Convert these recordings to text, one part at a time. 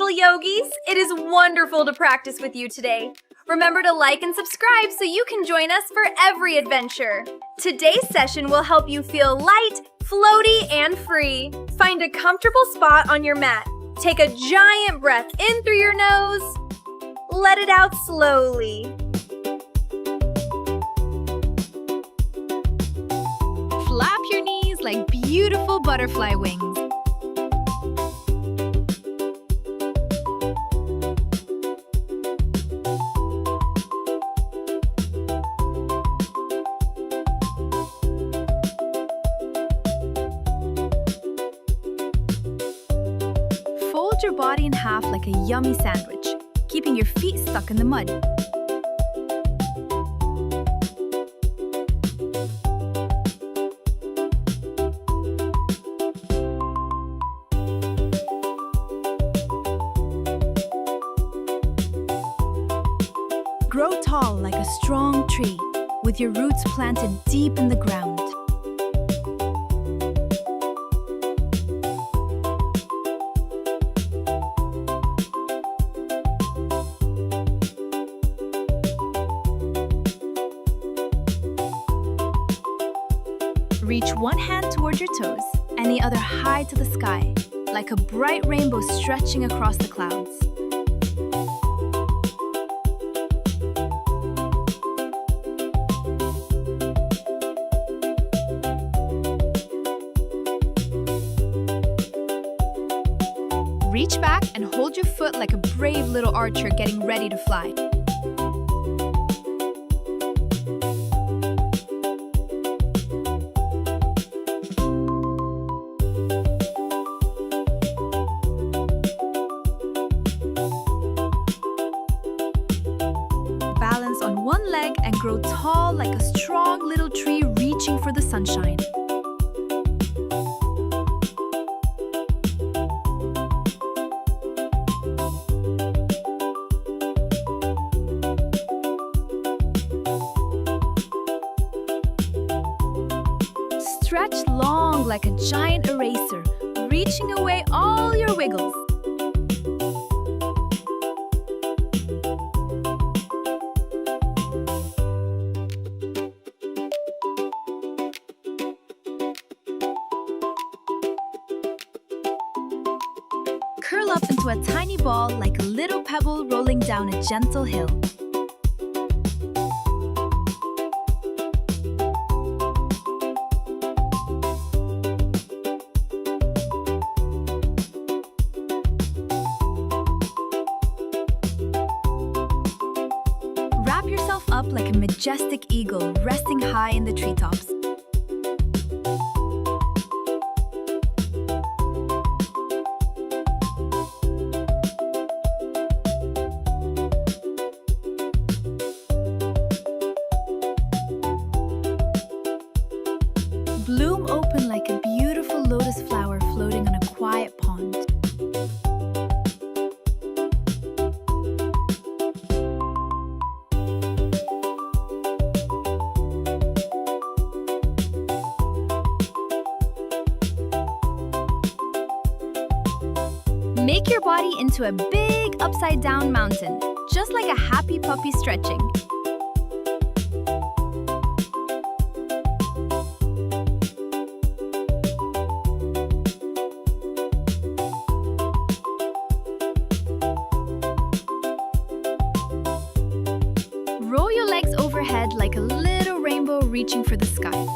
little yogis! It is wonderful to practice with you today. Remember to like and subscribe so you can join us for every adventure. Today's session will help you feel light, floaty, and free. Find a comfortable spot on your mat. Take a giant breath in through your nose. Let it out slowly. Flap your knees like beautiful butterfly wings. Fold your body in half like a yummy sandwich, keeping your feet stuck in the mud. Grow tall like a strong tree, with your roots planted deep in the ground. Reach one hand toward your toes and the other high to the sky, like a bright rainbow stretching across the clouds. Reach back and hold your foot like a brave little archer getting ready to fly. Balance on one leg and grow tall like a strong little tree reaching for the sunshine. Stretch long like a giant eraser, reaching away all your wiggles. Curl up into a tiny ball like a little pebble rolling down a gentle hill. Wrap yourself up like a majestic eagle resting high in the treetops. Bloom open like a beautiful lotus flower floating on a quiet pond. Make your body into a big upside-down mountain, just like a happy puppy stretching. Roll your legs overhead like a little rainbow reaching for the sky.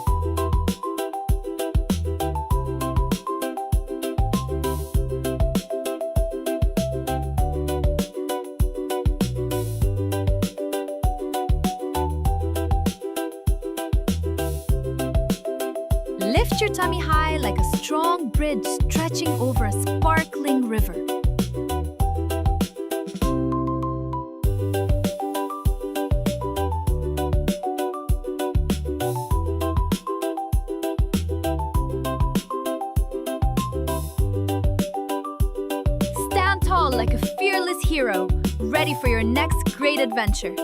Lift your tummy high like a strong bridge stretching over a sparkling river. Stand tall like a fearless hero, ready for your next great adventure.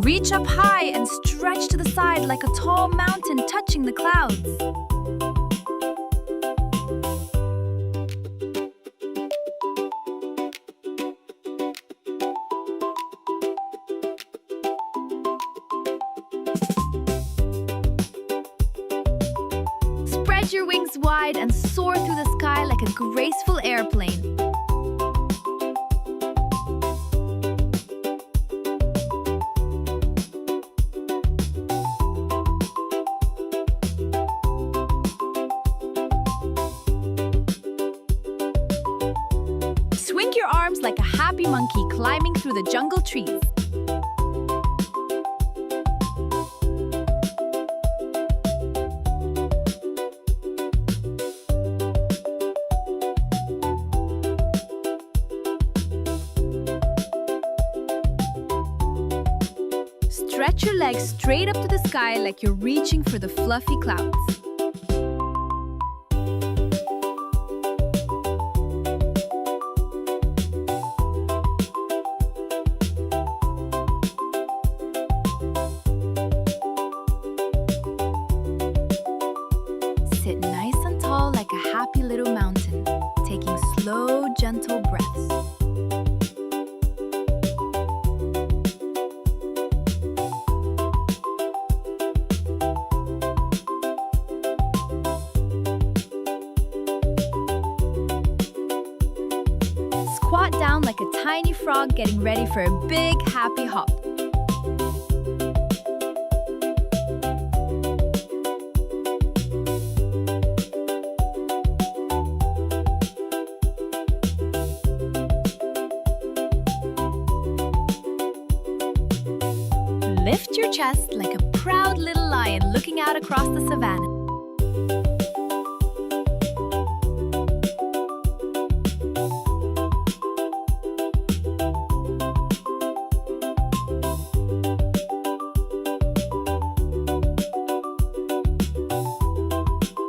Reach up high and stretch to the side like a tall mountain touching the clouds. Spread your wings wide and soar through the sky like a graceful airplane. Swing your arms like a happy monkey climbing through the jungle trees. Stretch your legs straight up to the sky like you're reaching for the fluffy clouds. Sit nice and tall like a happy little mountain, taking slow, gentle breaths. Squat down like a tiny frog getting ready for a big, happy hop. Lift your chest like a proud little lion looking out across the savannah.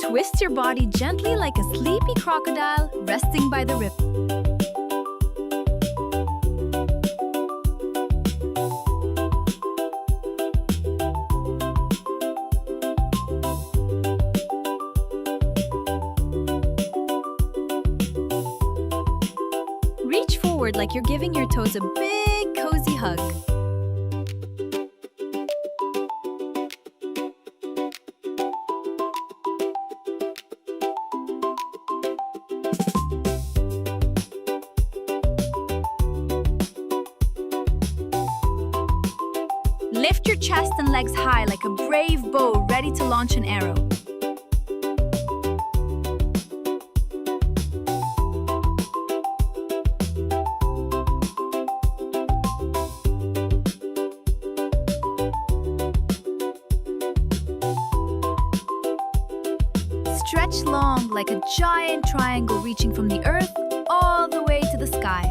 Twist your body gently like a sleepy crocodile resting by the river. Reach forward like you're giving your toes a big, cozy hug. Lift your chest and legs high like a brave bow ready to launch an arrow. Stretch long like a giant triangle reaching from the earth all the way to the sky.